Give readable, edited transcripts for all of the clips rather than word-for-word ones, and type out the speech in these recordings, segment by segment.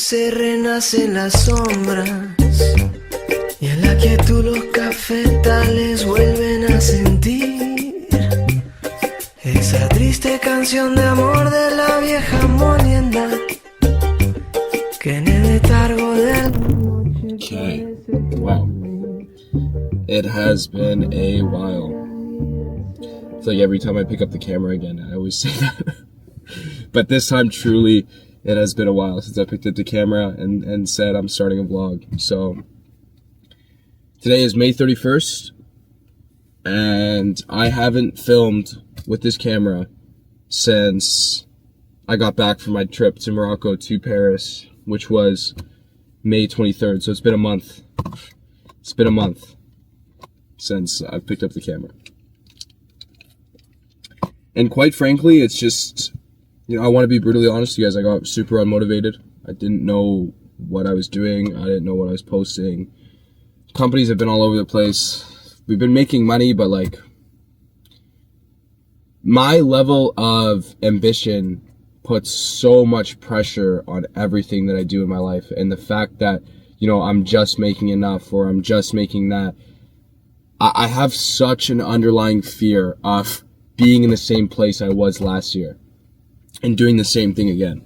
se renacen las sombras y en la quietud los cafetales vuelven a sentir esa triste canción de amor de la vieja molienda que en el letargo de la noche. Okay, wow. It has been a while. I feel like every time I pick up the camera again, I always say that. But this time, truly, it has been a while since I picked up the camera and said I'm starting a vlog. So today is May 31st, and I haven't filmed with this camera since I got back from my trip to Morocco to Paris, which was May 23rd. So it's been a month. It's been a month since I picked up the camera. And quite frankly, it's just, you know, I want to be brutally honest with you guys. I got super unmotivated. I didn't know what I was doing. I didn't know what I was posting. Companies have been all over the place. We've been making money, but like my level of ambition puts so much pressure on everything that I do in my life. And the fact that, you know, I'm just making enough or I'm just making that, I have such an underlying fear of being in the same place I was last year and doing the same thing again.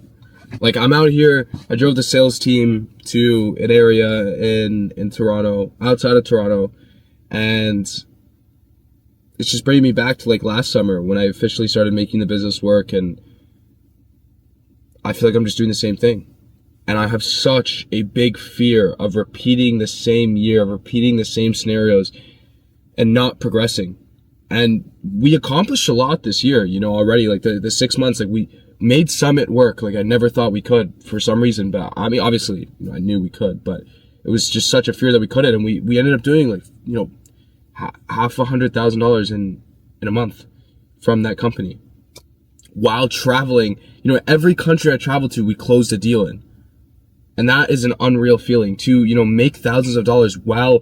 Like, I'm out here, I drove the sales team to an area in Toronto, outside of Toronto, and it's just bringing me back to like last summer when I officially started making the business work, and I feel like I'm just doing the same thing. And I have such a big fear of repeating the same year, of repeating the same scenarios and not progressing. And we accomplished a lot this year, you know, already. Like the 6 months, like we made Summit work like I never thought we could for some reason. But I mean, obviously, you know, I knew we could, but it was just such a fear that we couldn't. And we ended up doing like, you know, $500,000 in a month from that company while traveling. You know, every country I traveled to, we closed a deal in. And that is an unreal feeling to, you know, make thousands of dollars while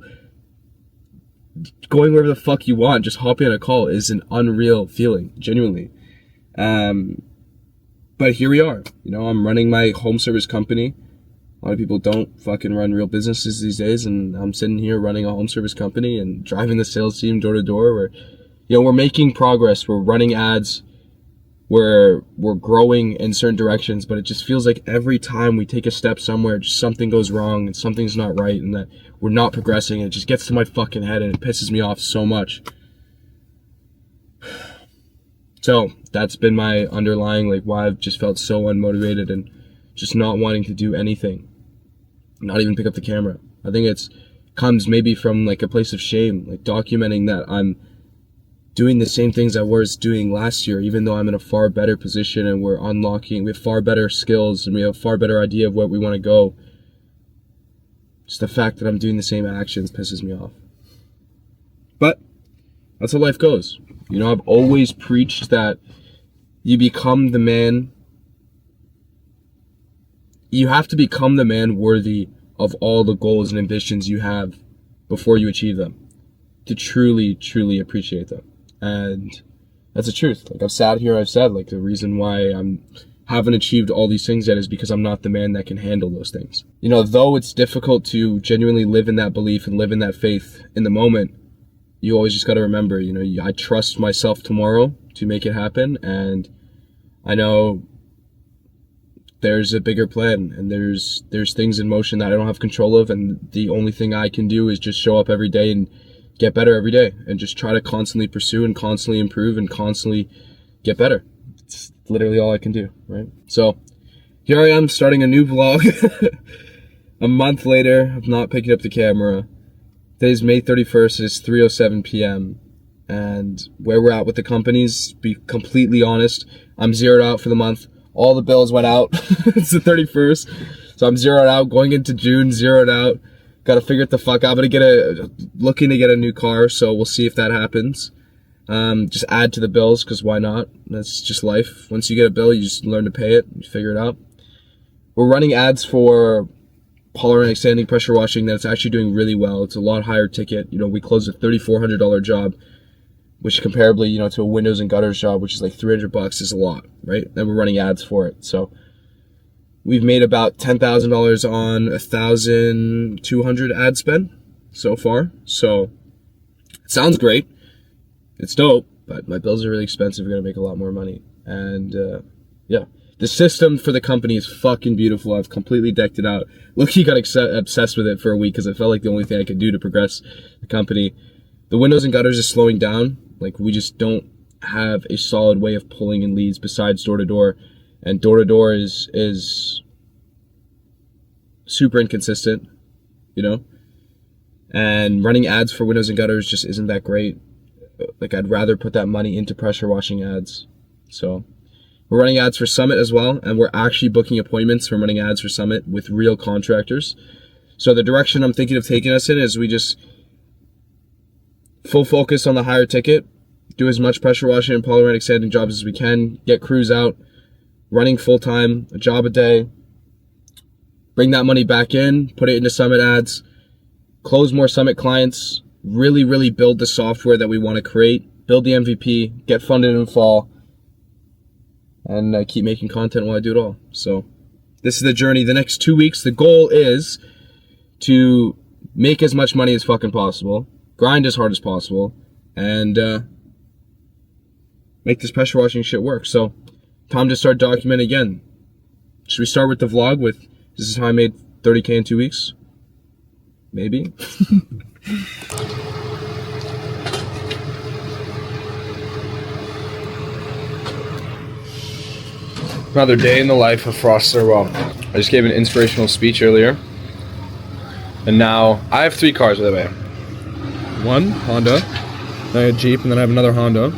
going wherever the fuck you want, just hopping on a call is an unreal feeling, genuinely. But here we are. You know, I'm running my home service company. A lot of people don't fucking run real businesses these days, and I'm sitting here running a home service company and driving the sales team door to door. Where, you know, we're making progress. We're running ads. We're growing in certain directions, but it just feels like every time we take a step somewhere, just something goes wrong and something's not right, and that we're not progressing. And it just gets to my fucking head and it pisses me off so much. So that's been my underlying, like, why I've just felt so unmotivated and just not wanting to do anything, not even pick up the camera. I think it's comes maybe from like a place of shame, like documenting that I'm doing the same things I was doing last year, even though I'm in a far better position and we have far better skills and we have a far better idea of where we want to go. Just the fact that I'm doing the same actions pisses me off. But that's how life goes. You know, I've always preached that you become the man. You have to become the man worthy of all the goals and ambitions you have before you achieve them, to truly, truly appreciate them. And that's the truth. Like, I've sat here, I've said, like, the reason why haven't achieved all these things yet is because I'm not the man that can handle those things. You know, though it's difficult to genuinely live in that belief and live in that faith in the moment, you always just got to remember, you know, I trust myself tomorrow to make it happen. And I know there's a bigger plan and there's things in motion that I don't have control of. And the only thing I can do is just show up every day and get better every day and just try to constantly pursue and constantly improve and constantly get better. It's literally all I can do, right? So here I am starting a new vlog a month later of not picking up the camera. Today's May 31st. It's 3:07 p.m. And where we're at with the companies, be completely honest, I'm zeroed out for the month. All the bills went out. It's the 31st. So I'm zeroed out. Going into June, zeroed out. Got to figure it the fuck out. I'm looking to get a new car, so we'll see if that happens. Just add to the bills, because why not? That's just life. Once you get a bill, you just learn to pay it. You figure it out. We're running ads for polymer sanding, pressure washing. That's actually doing really well. It's a lot higher ticket. You know, we closed a $3,400 job, which comparably, you know, to a windows and gutters job, which is like $300 is a lot, right? And we're running ads for it. So We've made about $10,000 on 1,200 ad spend so far. So it sounds great. It's dope, but my bills are really expensive. We're going to make a lot more money. And yeah, the system for the company is fucking beautiful. I've completely decked it out. Look-key got obsessed with it for a week because it felt like the only thing I could do to progress the company. The windows and gutters is slowing down. Like, we just don't have a solid way of pulling in leads besides door-to-door. And door-to-door is super inconsistent, you know? And running ads for windows and gutters just isn't that great. Like, I'd rather put that money into pressure washing ads. So we're running ads for Summit as well, and we're actually booking appointments for running ads for Summit with real contractors. So the direction I'm thinking of taking us in is we just full focus on the higher ticket, do as much pressure washing and polyramic sanding jobs as we can, get crews out, running full-time, a job a day, bring that money back in, put it into Summit ads, close more Summit clients, really, really build the software that we want to create, build the MVP, get funded in fall, and keep making content while I do it all. So this is the journey. The next 2 weeks, the goal is to make as much money as fucking possible, grind as hard as possible, and make this pressure washing shit work. So time to start documenting again. Should we start with the vlog with, this is how I made 30K in 2 weeks? Maybe. Another day in the life of Frost Thurwell. I just gave an inspirational speech earlier. And now, I have 3 cars, by the way. One, Honda. Then I have a Jeep, and then I have another Honda.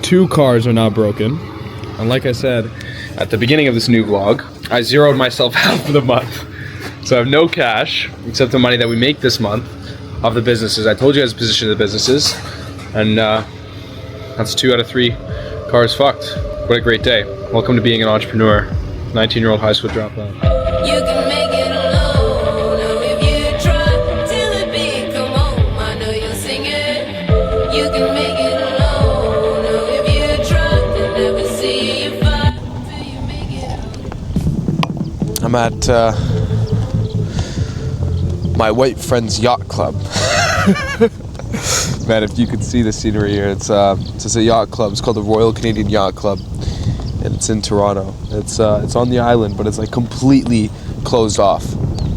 2 cars are now broken. And like I said, at the beginning of this new vlog, I zeroed myself out for the month. So I have no cash, except the money that we make this month of the businesses. I told you guys the position of the businesses. And that's 2 out of 3 cars fucked. What a great day. Welcome to being an entrepreneur. 19-year-old high school dropout. You can make it alone, or if you try till the beat come home, I know you'll sing it. You can make it alone, or if you try, they'll never see you fight till you make it. I'm at my white friend's yacht club. Man, if you could see the scenery here, it's a yacht club. It's called the Royal Canadian Yacht Club, and it's in Toronto. It's on the island, but it's like completely closed off.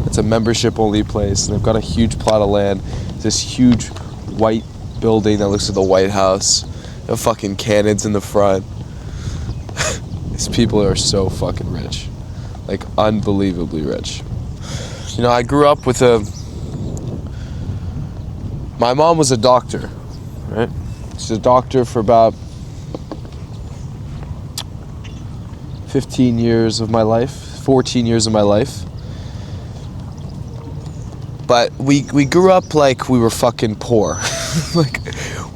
It's a membership only place, and they've got a huge plot of land. This huge white building that looks like the White House. The fucking cannons in the front. These people are so fucking rich, like unbelievably rich. You know, I grew up with my mom was a doctor, right? She's a doctor for about 15 years of my life, 14 years of my life. But we grew up like we were fucking poor. Like,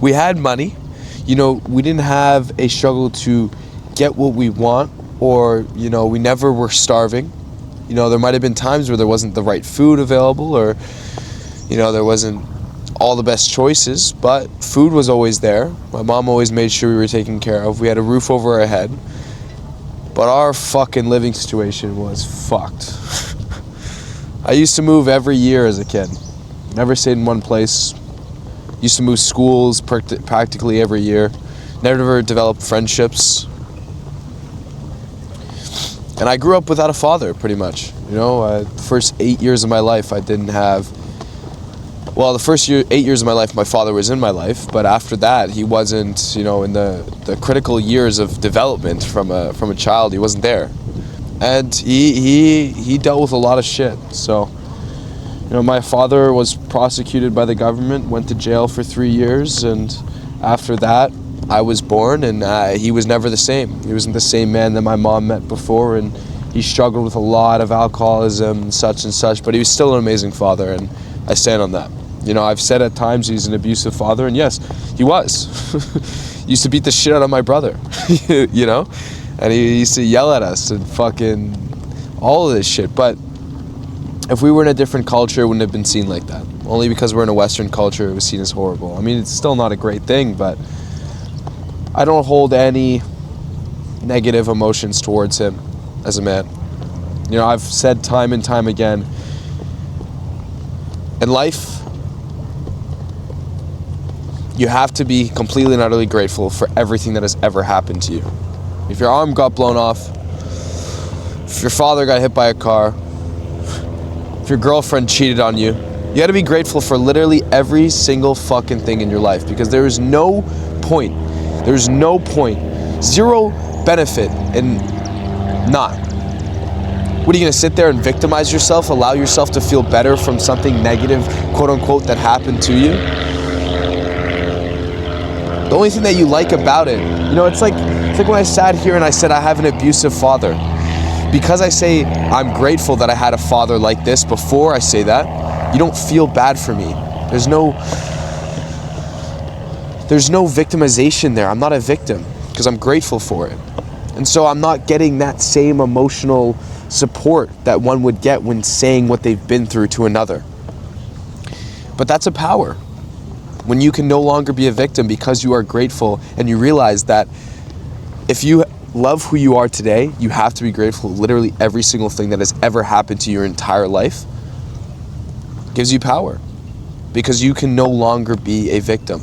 we had money. You know, we didn't have a struggle to get what we want, or, you know, we never were starving. You know, there might have been times where there wasn't the right food available, or, you know, there wasn't all the best choices, but food was always there. My mom always made sure we were taken care of. We had a roof over our head. But our fucking living situation was fucked. I used to move every year as a kid. Never stayed in one place. Used to move schools practically every year. Never developed friendships. And I grew up without a father, pretty much. You know, the first 8 years of my life, I didn't have... Well, the first 8 years of my life, my father was in my life, but after that, he wasn't, you know, in the critical years of development from a child, he wasn't there. And he dealt with a lot of shit. So, you know, my father was prosecuted by the government, went to jail for 3 years, and after that, I was born, and he was never the same. He wasn't the same man that my mom met before, and he struggled with a lot of alcoholism and such, but he was still an amazing father, and I stand on that. You know, I've said at times he's an abusive father, and yes, he was. He used to beat the shit out of my brother, you know? And he used to yell at us and fucking all of this shit. But if we were in a different culture, it wouldn't have been seen like that. Only because we're in a Western culture, it was seen as horrible. I mean, it's still not a great thing, but I don't hold any negative emotions towards him as a man. You know, I've said time and time again, in life, you have to be completely and utterly grateful for everything that has ever happened to you. If your arm got blown off, if your father got hit by a car, if your girlfriend cheated on you, you gotta be grateful for literally every single fucking thing in your life, because there is no point, zero benefit in not. What are you gonna sit there and victimize yourself, allow yourself to feel better from something negative, quote unquote, that happened to you? The only thing that you like about it, you know, it's like when I sat here and I said I have an abusive father. Because I say I'm grateful that I had a father like this before I say that, you don't feel bad for me. There's no victimization there. I'm not a victim because I'm grateful for it. And so I'm not getting that same emotional support that one would get when saying what they've been through to another. But that's a power. When you can no longer be a victim because you are grateful and you realize that if you love who you are today, you have to be grateful for literally every single thing that has ever happened to your entire life. It gives you power because you can no longer be a victim.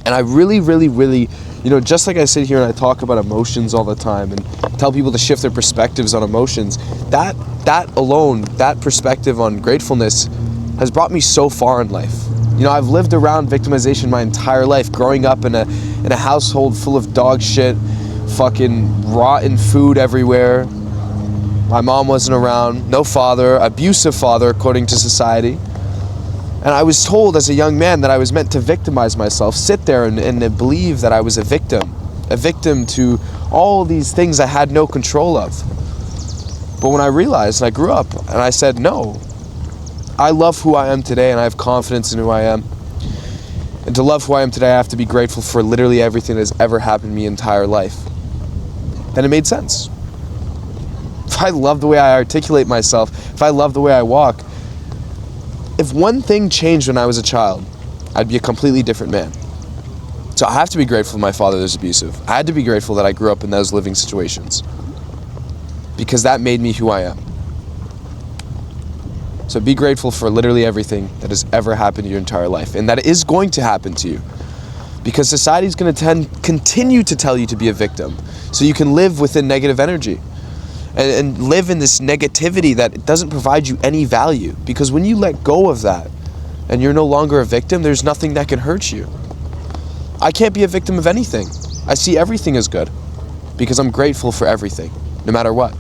And I really, you know, just like I sit here and I talk about emotions all the time and tell people to shift their perspectives on emotions, that alone, that perspective on gratefulness has brought me so far in life. You know, I've lived around victimization my entire life, growing up in a household full of dog shit, fucking rotten food everywhere. My mom wasn't around, no father, abusive father according to society. And I was told as a young man that I was meant to victimize myself, sit there and believe that I was a victim to all these things I had no control of. But when I realized, and I grew up, and I said, no, I love who I am today and I have confidence in who I am. And to love who I am today, I have to be grateful for literally everything that has ever happened to me entire life. Then it made sense. If I love the way I articulate myself, if I love the way I walk, if one thing changed when I was a child, I'd be a completely different man. So I have to be grateful my father was abusive. I had to be grateful that I grew up in those living situations, because that made me who I am. So be grateful for literally everything that has ever happened to your entire life, and that is going to happen to you, because society is going to continue to tell you to be a victim, so you can live within negative energy and live in this negativity that doesn't provide you any value. Because when you let go of that and you're no longer a victim, there's nothing that can hurt you. I can't be a victim of anything. I see everything as good because I'm grateful for everything, no matter what.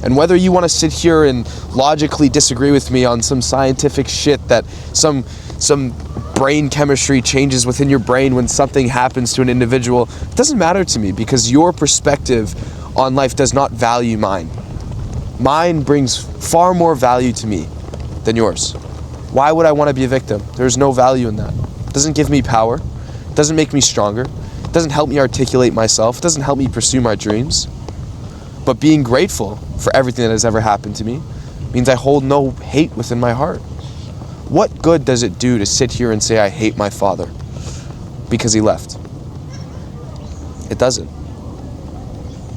And whether you want to sit here and logically disagree with me on some scientific shit that some brain chemistry changes within your brain when something happens to an individual, it doesn't matter to me, because your perspective on life does not value mine. Mine brings far more value to me than yours. Why would I want to be a victim? There's no value in that. It doesn't give me power. It doesn't make me stronger. It doesn't help me articulate myself. It doesn't help me pursue my dreams. But being grateful for everything that has ever happened to me means I hold no hate within my heart. What good does it do to sit here and say I hate my father because he left? It doesn't.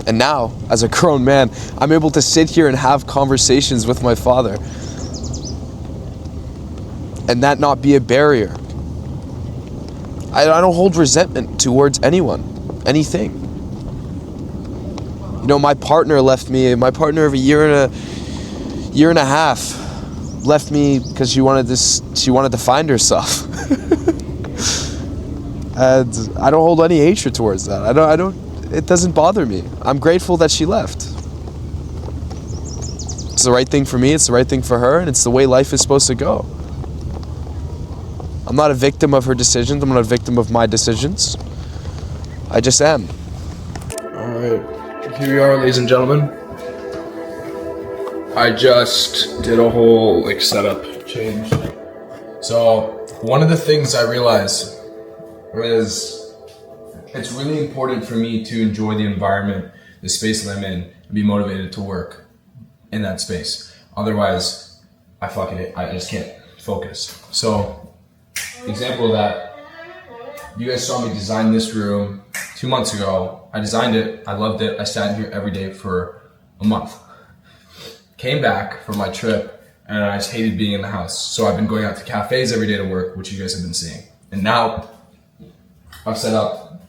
And now, as a grown man, I'm able to sit here and have conversations with my father, and that not be a barrier. I don't hold resentment towards anyone, anything. You know, my partner left me. My partner of a year and a half left me because she wanted to find herself. And I don't hold any hatred towards that. I don't. It doesn't bother me. I'm grateful that she left. It's the right thing for me, it's the right thing for her, and it's the way life is supposed to go. I'm not a victim of her decisions, I'm not a victim of my decisions. I just am. Alright, here we are, ladies and gentlemen. I just did a whole setup change. So one of the things I realized is it's really important for me to enjoy the environment, the space that I'm in, and be motivated to work in that space. Otherwise, I just can't focus. So, example of that, you guys saw me design this room 2 months ago. I designed it. I loved it. I sat here every day for a month. Came back from my trip and I just hated being in the house. So I've been going out to cafes every day to work, which you guys have been seeing. And now I've set up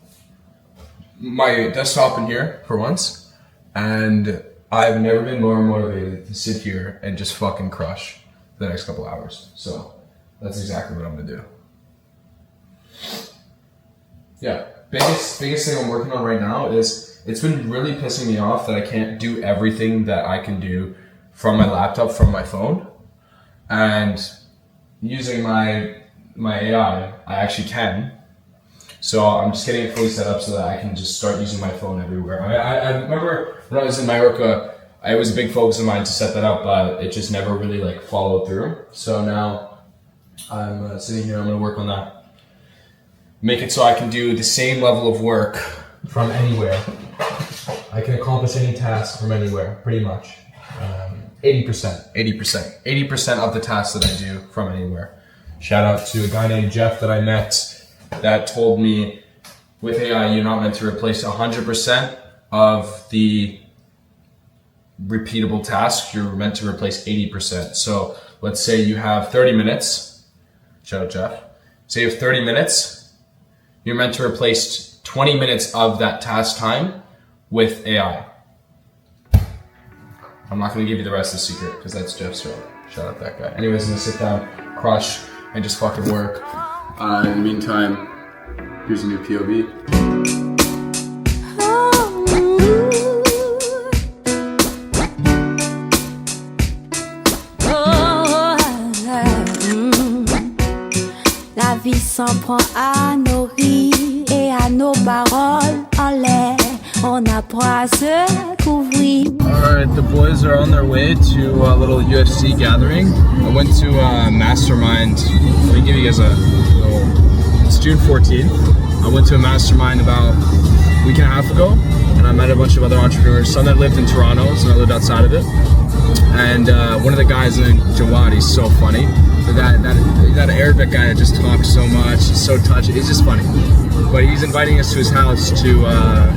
my desktop in here for once, and I've never been more motivated to sit here and just fucking crush the next couple hours. So that's exactly what I'm gonna do. Yeah, biggest thing I'm working on right now is it's been really pissing me off that I can't do everything that I can do from my laptop, from my phone, and using my AI, I actually can. So I'm just getting it fully set up so that I can just start using my phone everywhere. I remember when I was in Mallorca, it was a big focus of mine to set that up, but it just never really like followed through. So now I'm sitting here, I'm gonna work on that. Make it so I can do the same level of work from anywhere. I can accomplish any task from anywhere, pretty much. 80% of the tasks that I do from anywhere. Shout out to a guy named Jeff that I met that told me with AI, you're not meant to replace 100% of the repeatable tasks. You're meant to replace 80%. So let's say you have 30 minutes. Shout out Jeff. Say you have 30 minutes. You're meant to replace 20 minutes of that task time with AI. I'm not going to give you the rest of the secret because that's Jeff's job. Shout out that guy. Anyways, I'm going to sit down, crush, and just fucking work. In the meantime, here's a new POV. La vie s'en prend à nos rires et à nos paroles en l'air. On apprend à se couvrir. Alright, the boys are on their way to a little UFC gathering. I went to a mastermind. Let me give you guys a little. It's June 14th. I went to a mastermind about a week and a half ago, and I met a bunch of other entrepreneurs. Some that lived in Toronto, some that lived outside of it. And one of the guys named Jawad, he's so funny. The guy, that Arabic guy that just talks so much, he's so touchy. He's just funny. But he's inviting us to his house to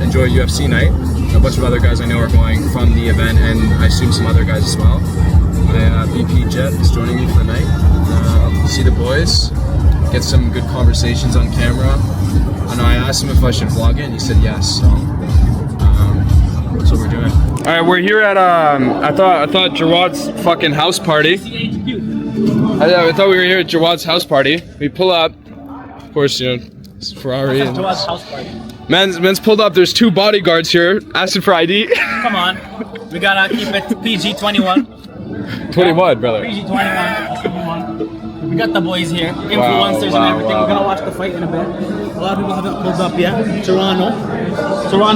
enjoy UFC night. A bunch of other guys I know are going from the event, and I assume some other guys as well. My VP Jet is joining me for the night. See the boys, get some good conversations on camera. I know I asked him if I should vlog it, and he said yes. So that's what we're doing. All right, we're here at I thought Jawad's fucking house party. I thought we were here at Jawad's house party. We pull up, of course, you know, it's Ferrari. And Jawad's house party. Man's pulled up. There's 2 bodyguards here asking for ID. Come on, we gotta keep it PG-21. 21, brother. PG-21. We got the boys here, influencers and everything. We're gonna watch the fight in a bit. A lot of people haven't pulled up yet. Toronto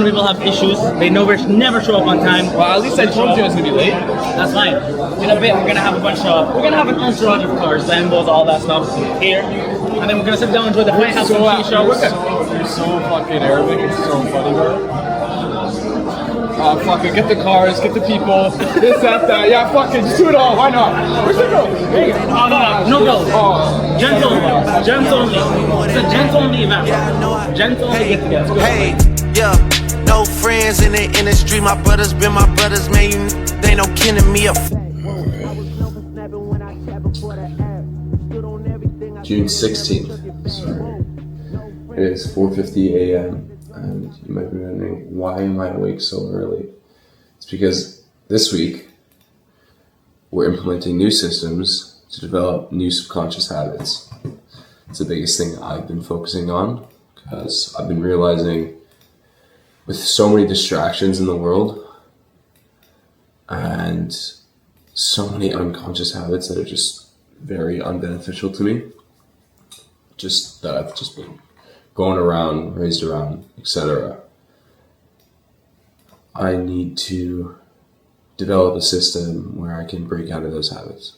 people have issues. They never show up on time. Well, at least I told you I was gonna be late. That's fine. In a bit, we're gonna have a bunch of. We're gonna have an entourage of cars, Lambos, all that stuff here, and then we're gonna sit down and enjoy the fight. Have some shisha. You're so fucking Arabic. It's so funny, bro. Fucking get the cars, get the people, this, that. Yeah, fucking just do it all. Why not? Where's the girl? Hey. No girls. Oh. Gents only. It's a gents only event. Gents only get together. Hey, yeah, no friends in the industry. My brothers been my brothers, man. You they no kin to me. June 16th. Sorry. It is 4:50 a.m. and you might be wondering, why am I awake so early? It's because this week we're implementing new systems to develop new subconscious habits. It's the biggest thing I've been focusing on because I've been realizing with so many distractions in the world and so many unconscious habits that are just very unbeneficial to me, just that I've just been going around, raised around, etc. I need to develop a system where I can break out of those habits.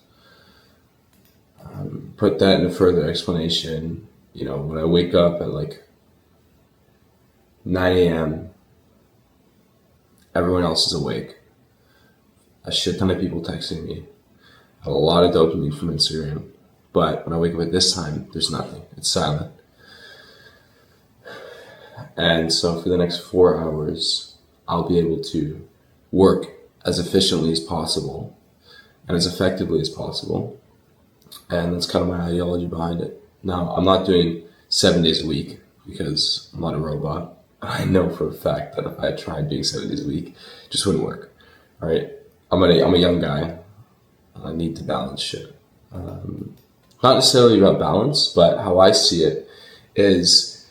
Put that in a further explanation, you know, when I wake up at like 9 a.m., everyone else is awake. A shit ton of people texting me. I have a lot of dopamine from Instagram. But when I wake up at this time, there's nothing. It's silent. And so for the next 4 hours, I'll be able to work as efficiently as possible and as effectively as possible. And that's kind of my ideology behind it. Now, I'm not doing 7 days a week because I'm not a robot. I know for a fact that if I tried doing 7 days a week, it just wouldn't work. All right? I'm a young guy. I need to balance shit. Not necessarily about balance, but how I see it is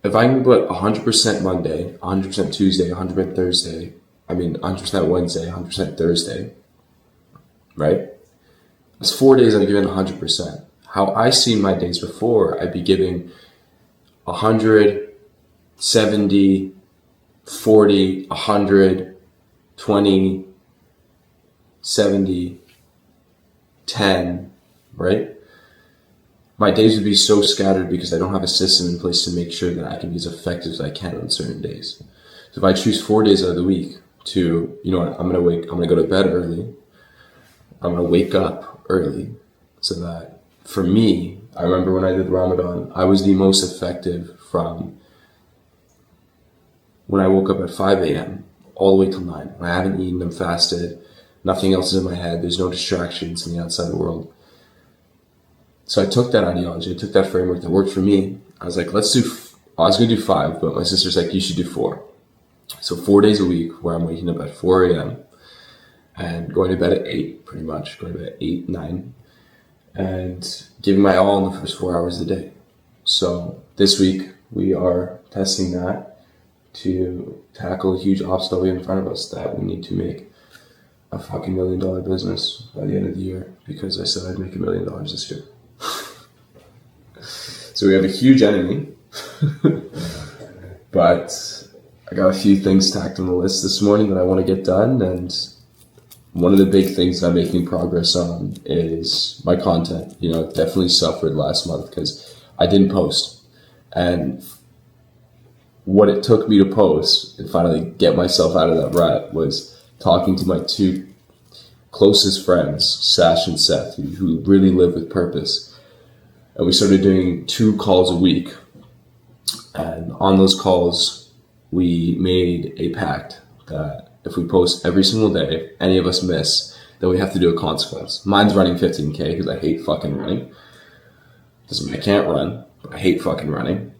if I can put 100% Monday, 100% Tuesday, 100% Thursday, 100% Wednesday, 100% Thursday, right? It's 4 days I've given 100%. How I see my days before, I'd be giving 100, 70, 40, 100, 20, 70, 10, right? My days would be so scattered because I don't have a system in place to make sure that I can be as effective as I can on certain days. So if I choose 4 days out of the week to, you know what, I'm gonna go to bed early, I'm gonna wake up early, so that for me, I remember when I did Ramadan, I was the most effective from when I woke up at 5 a.m. all the way till 9. I haven't eaten, I'm fasted, nothing else is in my head, there's no distractions in the outside world. So I took that ideology, I took that framework that worked for me. I was like, I was going to do 5, but my sister's like, you should do 4. So 4 days a week where I'm waking up at 4 a.m. and going to bed at 8, pretty much, going to bed at 8, 9, and giving my all in the first 4 hours of the day. So this week we are testing that to tackle a huge obstacle in front of us that we need to make a fucking $1 million business by the end of the year, because I said I'd make $1 million this year. So we have a huge enemy, but I got a few things stacked on the list this morning that I want to get done, and one of the big things that I'm making progress on is my content. You know, it definitely suffered last month because I didn't post, and what it took me to post and finally get myself out of that rut was talking to my 2 closest friends, Sash and Seth, who really live with purpose. And we started doing 2 calls a week. And on those calls, we made a pact that if we post every single day, if any of us miss, then we have to do a consequence. Mine's running 15K because I hate fucking running. Doesn't mean I can't run, but I hate fucking running.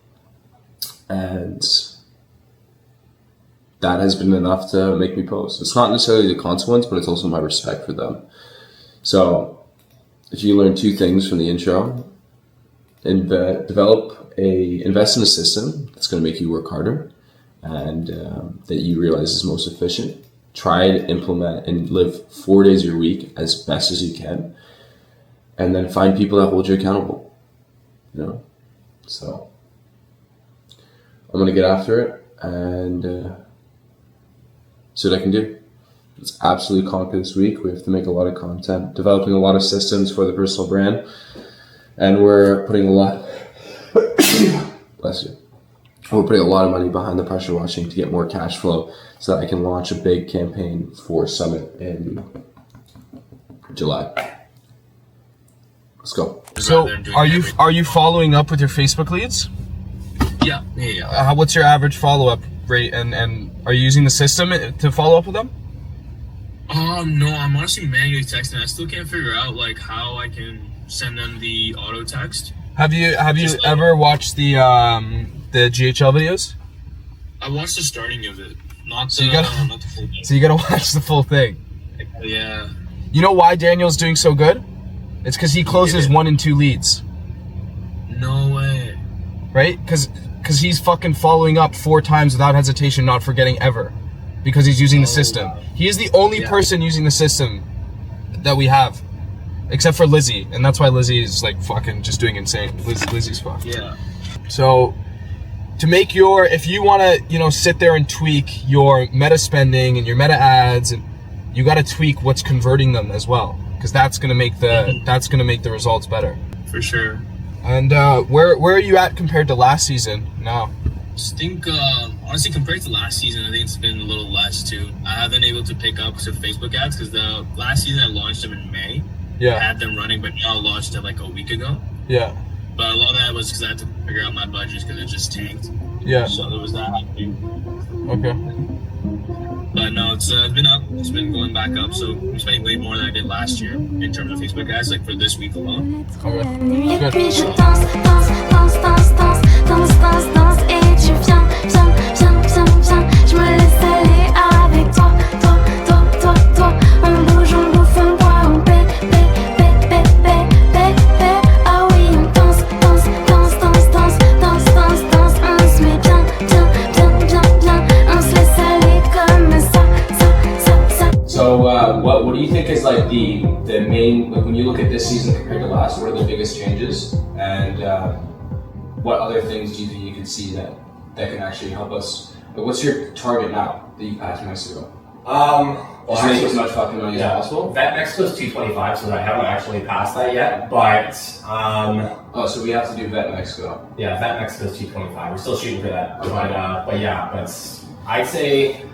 And that has been enough to make me post. It's not necessarily the consequence, but it's also my respect for them. So if you learn 2 things from the intro, invest in a system that's going to make you work harder and that you realize is most efficient. Try to implement and live 4 days a week as best as you can, and then find people that hold you accountable. You know, so I'm going to get after it and see what I can do. Let's absolutely conquer this week. We have to make a lot of content, developing a lot of systems for the personal brand, and we're putting a lot bless you. We're putting a lot of money behind the pressure washing to get more cash flow so that I can launch a big campaign for Summit in July. Let's go. So are you following up with your Facebook leads? Yeah. What's your average follow-up rate, and are you using the system to follow up with them? No, I'm honestly manually texting. I still can't figure out like how I can send them the auto text. Have you ever watched the GHL videos? I watched the starting of it, not So the full thing. So you gotta watch the full thing. Yeah. You know why Daniel's doing so good? It's because he closes 1 and 2 leads. No way. Right? Because he's fucking following up 4 times without hesitation, not forgetting ever. Because he's using the system. Wow. He is the only person using the system that we have. Except for Lizzie. And that's why Lizzie is like fucking just doing insane. Lizzie's fucked. Yeah. So to make if you want to, sit there and tweak your meta spending and your meta ads, and you got to tweak what's converting them as well. Because that's going to make the results better. For sure. And where are you at compared to last season now? I think, honestly, compared to last season, I think it's been a little less too. I haven't been able to pick up some Facebook ads because the last season I launched them in May. Yeah. I had them running, but now I launched it like a week ago. Yeah. But a lot of that was because I had to figure out my budgets because it just tanked. Yeah. So there was that happening. Okay. But no, it's been up. It's been going back up. So I'm spending way more than I did last year in terms of Facebook ads, like for this week alone. Et Good. puis je danse, danse, danse, danse, danse, danse, danse, danse. Et tu viens, viens, viens, viens, viens. Je me laisse aller avec toi, toi, toi, toi, toi. On bouge, on bouffe, on boit, on paie, paie, paie, paie, paie, paie, paie. Ah oui, on danse, danse, danse, danse, danse, danse, danse, danse. On se met bien, bien, bien, bien, bien. On se laisse aller comme ça, ça, ça, ça. So, what do you think is like the main, like when you look at this season compared to last, what are the biggest changes, and what other things do you think you can see that can actually help us? Like, what's your target now that you passed Mexico? Just make as much fucking money as possible. That Mexico's 225, so I haven't actually passed that yet. But Oh, so we have to do Vet Mexico. yeah, Vet Mexico's 225. We're still shooting for that. But yeah, I'd say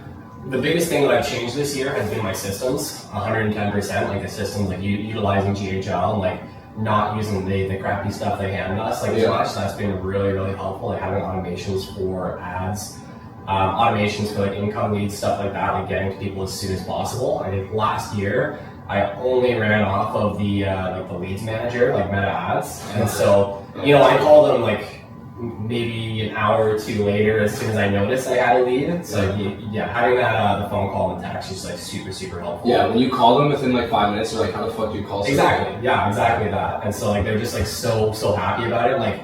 the biggest thing that I've changed this year has been my systems. 110%. Like the systems, like utilizing GHL and like not using the crappy stuff they hand us. Like as much, that's been really, really helpful. Like having automations for ads. Automations for like income leads, stuff like that, like getting to people as soon as possible. I think last year I only ran off of the like the leads manager, like Meta Ads, and so I called them like maybe an hour or two later as soon as I noticed I had a lead. So having that the phone call and text is like super, super helpful. Yeah, when you call them within like 5 minutes, they're like, "How the fuck do you call?" Exactly. Yeah, exactly that. And so like they're just like so happy about it. Like.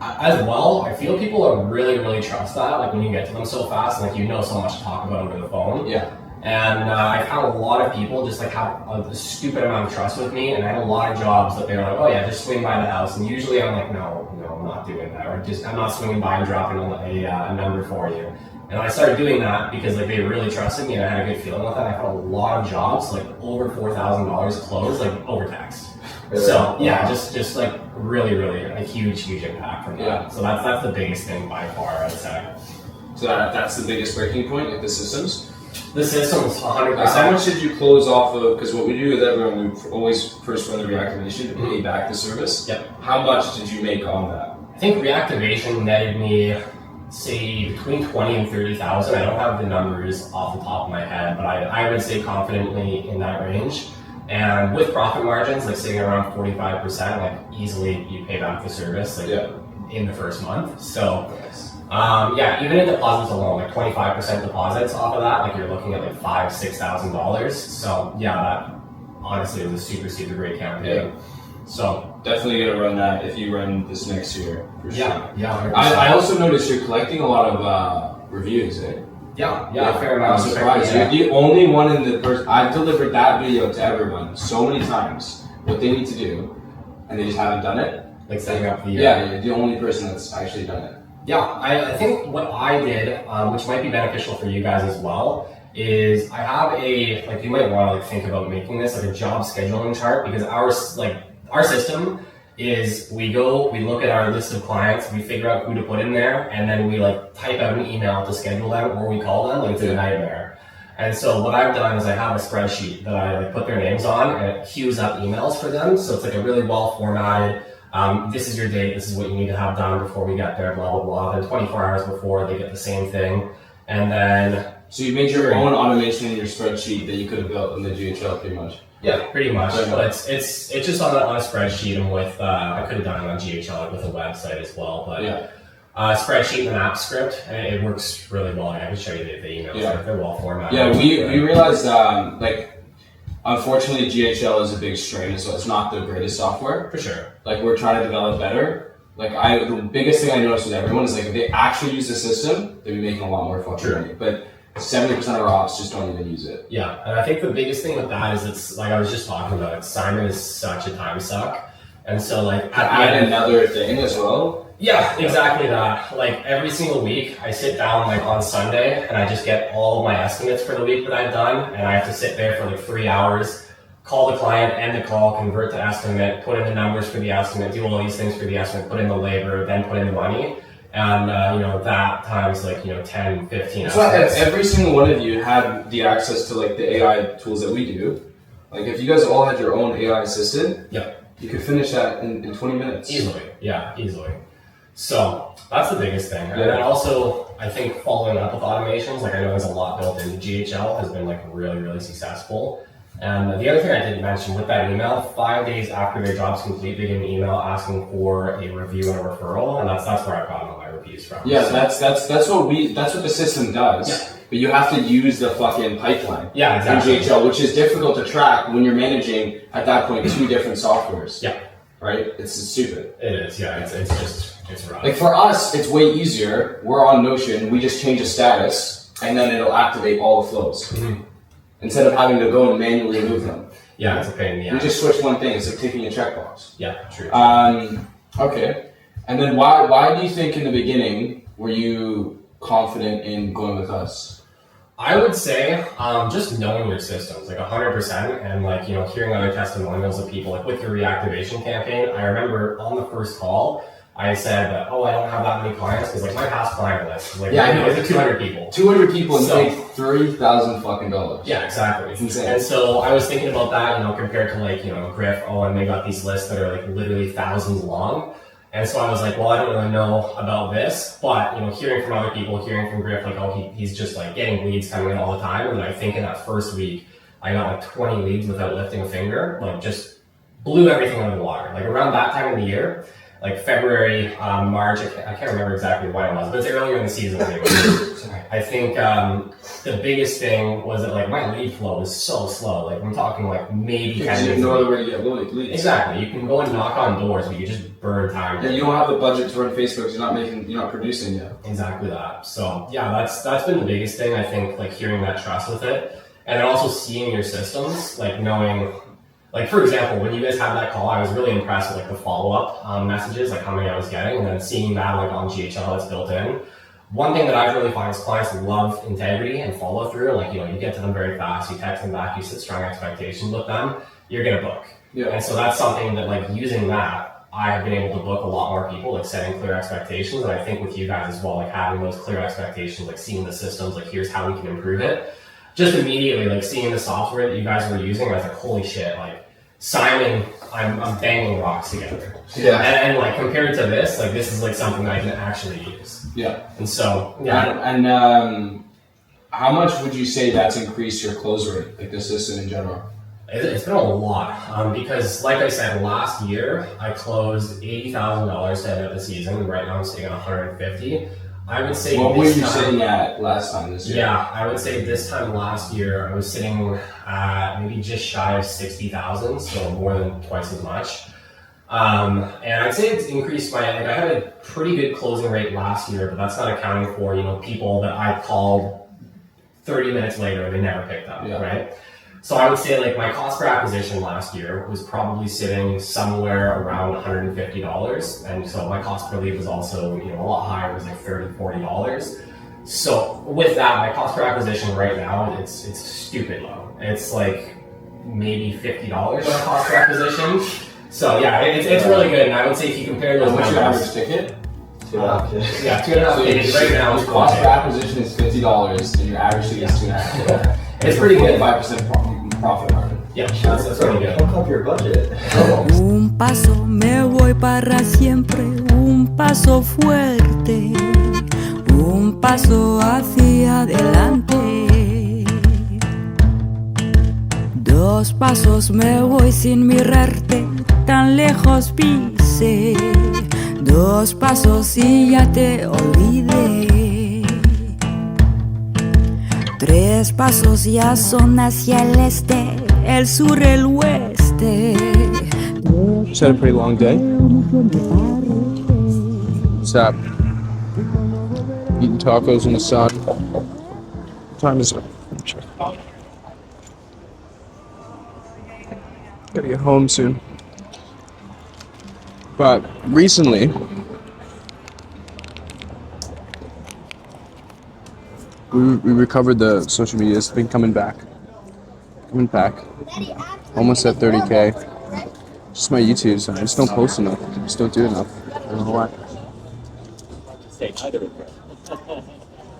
As well, I feel people are really trust that, like when you get to them so fast, like so much to talk about over the phone. Yeah. And I've had a lot of people just like have a stupid amount of trust with me, and I had a lot of jobs that they're like, oh yeah, just swing by the house. And usually I'm like, no, I'm not doing that, or just I'm not swinging by and dropping a number for you. And I started doing that because like they really trusted me and I had a good feeling with that. I had a lot of jobs, like over $4,000 closed, like over text. So yeah, just like really a huge impact from that. Yeah. So that's the biggest thing by far, I'd say. So that's the biggest breaking point, like the systems. The systems, 100%. How much did you close off of? Because what we do with everyone, we always first run the reactivation to pay back the service. Yep. How much did you make on that? I think reactivation netted me, say between 20 and 30,000. I don't have the numbers off the top of my head, but I would say confidently in that range. And with profit margins, like sitting around 45%, like easily you pay back the service in the first month. So even in deposits alone, like 25% deposits off of that, like you're looking at like $5,000-6,000. So yeah, that honestly was a super great campaign. Yeah. So definitely gonna run that if you run this next year. For sure. Yeah. I also noticed you're collecting a lot of reviews, eh? Yeah, fair amount. I'm surprised. You're the only one in the person. I've delivered that video to everyone so many times. What they need to do, and they just haven't done it. Like setting up the you're the only person that's actually done it. Yeah, I think what I did, which might be beneficial for you guys as well, is I have you might want to think about making this like a job scheduling chart, because our system is we look at our list of clients, we figure out who to put in there, and then we type out an email to schedule them, or we call them. It's a nightmare. And so what I've done is I have a spreadsheet that I put their names on, and it queues up emails for them. So it's a really well formatted. This is your date. This is what you need to have done before we get there. Blah blah blah. Then 24 hours before, they get the same thing, and then. So you made your own automation in your spreadsheet that you could have built in the GHL, pretty much. Yeah, pretty much. But it's just on a spreadsheet, and with I could have done it on GHL with a website as well. But spreadsheet and an app script, and it works really well. I can show you the emails. Yeah. They're well formatted. Yeah, we realized unfortunately GHL is a big strain, so it's not the greatest software. For sure. We're trying to develop better. The biggest thing I noticed with everyone is if they actually use the system, they'd be making a lot more fucking money. But 70% of our ops just don't even use it. Yeah, and I think the biggest thing with that is it's like I was just talking about it. Simon is such a time suck, and so add another thing as well. Yeah, exactly that. Every single week, I sit down on Sunday and I just get all of my estimates for the week that I've done, and I have to sit there for 3 hours, call the client, end the call, convert to estimate, put in the numbers for the estimate, do all these things for the estimate, put in the labor, then put in the money. And that times 10, 15 hours. Not that every single one of you had the access to the AI tools that we do. If you guys all had your own AI assistant, you could finish that in 20 minutes. Easily. So that's the biggest thing. And then also, I think following up with automations, like I know there's a lot built into GHL, has been like really, really successful. And the other thing I didn't mention with that email, 5 days after their job's complete, they get an email asking for a review and a referral, and that's where I've gotten all my reviews from. Yeah, so, that's what the system does. Yeah. But you have to use the fucking pipeline. Yeah, exactly. In GHL, which is difficult to track when you're managing at that point 2 different softwares. Yeah. Right? It's stupid. It is, yeah. It's rough. Like for us, it's way easier. We're on Notion. We just change a status, and then it'll activate all the flows. Mm-hmm. Instead of having to go and manually move them. Yeah, it's a pain in the ass. We just switch one thing. It's like ticking a checkbox. Yeah, true. Okay. And then why do you think in the beginning were you confident in going with us? I would say just knowing your systems, like 100%, and like, you know, hearing other testimonials of people, like with your reactivation campaign. I remember on the first call, I said, I don't have that many clients, because like my past client list, like, yeah, I know, it's like 200 people. 200 people and take $30,000 fucking dollars. Yeah, exactly. It's insane. And so I was thinking about that, you know, compared to like, you know, Griff, and they got these lists that are like literally thousands long. And so I was like, well, I don't really know about this, but, you know, hearing from other people, hearing from Griff, like, he's just like getting leads coming in all the time. And then I think in that first week, I got like 20 leads without lifting a finger, like just blew everything out of the water. Like around that time of the year, like February, March, I can't remember exactly what it was, but it's earlier in the season anyway. I think the biggest thing was that like my lead flow was so slow. Like I'm talking like maybe 10 Because you have no other way to get leads. Exactly. You can go and knock on doors, but you just burn time. Yeah, you don't have the budget to run Facebook. You're not producing yet. Exactly that. So yeah, that's been the biggest thing. I think like hearing that trust with it, and then also seeing your systems, like knowing. Like, for example, when you guys had that call, I was really impressed with, like, the follow-up messages, like, how many I was getting, and then seeing that, like, on GHL that's built in. One thing that I've really found is clients love integrity and follow-through. Like, you know, you get to them very fast, you text them back, you set strong expectations with them, you're going to book. Yeah. And so that's something that, like, using that, I have been able to book a lot more people, like, setting clear expectations. And I think with you guys as well, like, having those clear expectations, like, seeing the systems, like, here's how we can improve it. Just immediately, like, seeing the software that you guys were using, I was like, holy shit, like, Simon, I'm banging rocks together. Yeah. And like compared to this, like this is like something that I can actually use. Yeah. And so, yeah. And how much would you say that's increased your close rate, like the system in general? It's been a lot because, like I said, last year I closed $80,000 to end of the season. Right now I'm sitting at 150. I would say. What were you sitting at last time this year? Yeah, I would say this time last year I was sitting at maybe just shy of 60,000, so more than twice as much. And I'd say it's increased my. Like I had a pretty good closing rate last year, but that's not accounting for people that I called 30 minutes later and they never picked up, right? So I would say like my cost per acquisition last year was probably sitting somewhere around $150. And so my cost per lead was also, a lot higher. It was like $30, $40. So with that, my cost per acquisition right now, it's stupid low. It's like maybe $50 on cost per acquisition. So yeah, it's really good. And I would say if you compare those what's your numbers, average ticket? Yeah, 2.5 tickets right now. Your cost per acquisition is $50 and your average ticket is 2.5. It's pretty good. 5% profit margin. Yeah, that's really good. Hook up your budget. Un paso me voy para siempre, un paso fuerte, un paso hacia adelante. Dos pasos me voy sin mirarte, tan lejos pise. Dos pasos y ya te olvidé. Tres pasos ya son hacia el este, el sur, el oeste. Just had a pretty long day. What's up? Eating tacos in the sun. What time is it? Check. Gotta get home soon. But recently, we recovered the social media. It's been coming back. Almost at 30K. Just my YouTubes. I just don't post enough. I just don't do enough. I don't know why.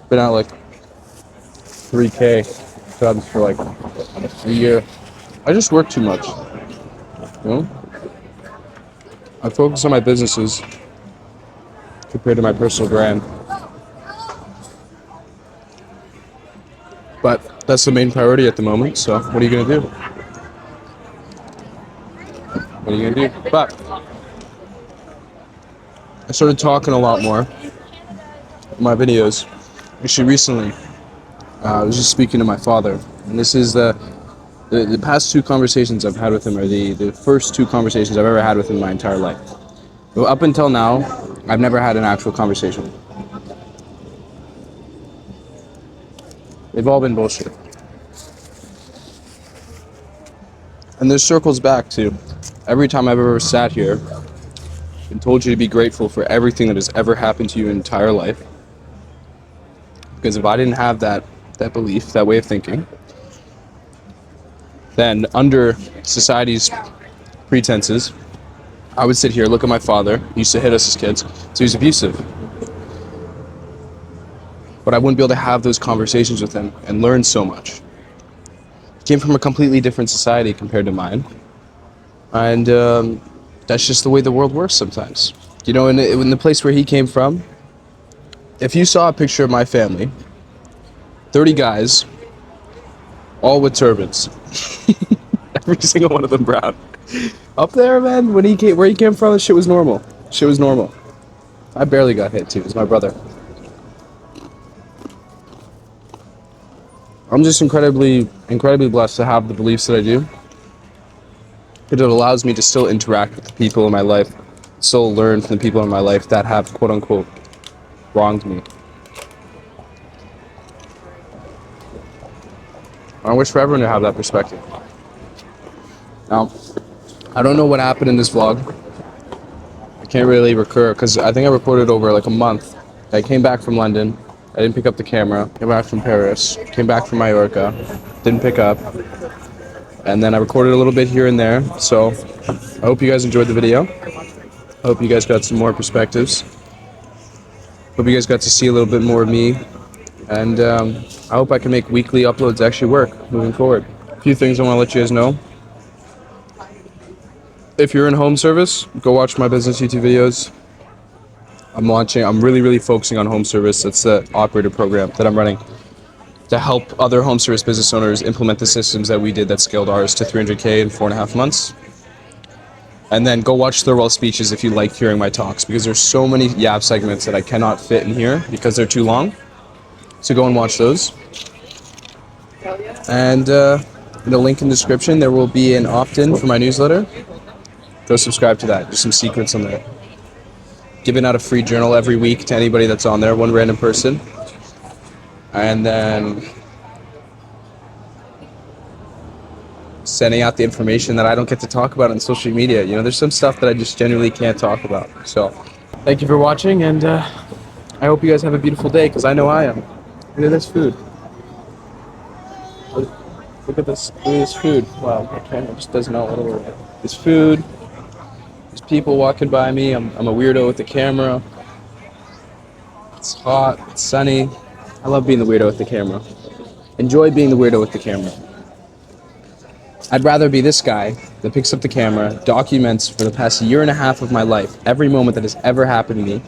Been at like 3K subs for like a year. I just work too much. I focus on my businesses. compared to my personal brand. But that's the main priority at the moment, so what are you going to do? What are you going to do? But I started talking a lot more in my videos. Actually, recently, I was just speaking to my father, and this is the past two conversations I've had with him are the first two conversations I've ever had with him in my entire life. But up until now, I've never had an actual conversation. They've all been bullshit. And this circles back to every time I've ever sat here and told you to be grateful for everything that has ever happened to you in your entire life. Because if I didn't have that belief, that way of thinking, then under society's pretenses, I would sit here, look at my father, he used to hit us as kids, so he was abusive. But I wouldn't be able to have those conversations with him and learn so much. He came from a completely different society compared to mine. And that's just the way the world works sometimes. You know, in the place where he came from, if you saw a picture of my family, 30 guys, all with turbans. Every single one of them brown. Up there, man, where he came from, shit was normal. Shit was normal. I barely got hit too, it was my brother. I'm just incredibly blessed to have the beliefs that I do. Because it allows me to still interact with the people in my life, still learn from the people in my life that have quote unquote wronged me. I wish for everyone to have that perspective. Now, I don't know what happened in this vlog. I can't really recur because I think I recorded over like a month. I came back from London. I didn't pick up the camera. Came back from Paris. Came back from Mallorca. Didn't pick up. And then I recorded a little bit here and there. So I hope you guys enjoyed the video. I hope you guys got some more perspectives. Hope you guys got to see a little bit more of me. And I hope I can make weekly uploads actually work moving forward. A few things I want to let you guys know. If you're in home service, go watch my business YouTube videos. I'm really focusing on home service. That's the operator program that I'm running to help other home service business owners implement the systems that we did that scaled ours to 300K in 4.5 months. And then go watch Thirlwell speeches if you like hearing my talks, because there's so many YAP segments that I cannot fit in here because they're too long. So go and watch those. And in the link in the description, there will be an opt-in for my newsletter. Go subscribe to that. There's some secrets on there. Giving out a free journal every week to anybody that's on there, one random person. And then sending out the information that I don't get to talk about on social media. You know, there's some stuff that I just genuinely can't talk about. So, thank you for watching, and I hope you guys have a beautiful day, because I know I am. Look at this food. Look at this food. Wow, my camera just does not want to work. This food. There's people walking by me. I'm a weirdo with the camera. It's hot. It's sunny. I love being the weirdo with the camera. Enjoy being the weirdo with the camera. I'd rather be this guy that picks up the camera, documents for the past 1.5 years of my life, every moment that has ever happened to me,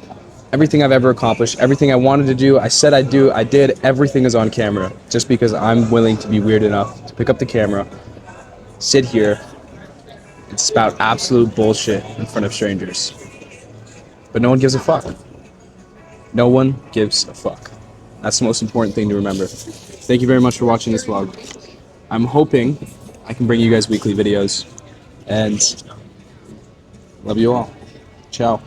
everything I've ever accomplished, everything I wanted to do, I said I'd do, I did, everything is on camera, just because I'm willing to be weird enough to pick up the camera, sit here, and spout absolute bullshit in front of strangers. But no one gives a fuck. No one gives a fuck. That's the most important thing to remember. Thank you very much for watching this vlog. I'm hoping I can bring you guys weekly videos, and love you all. Ciao.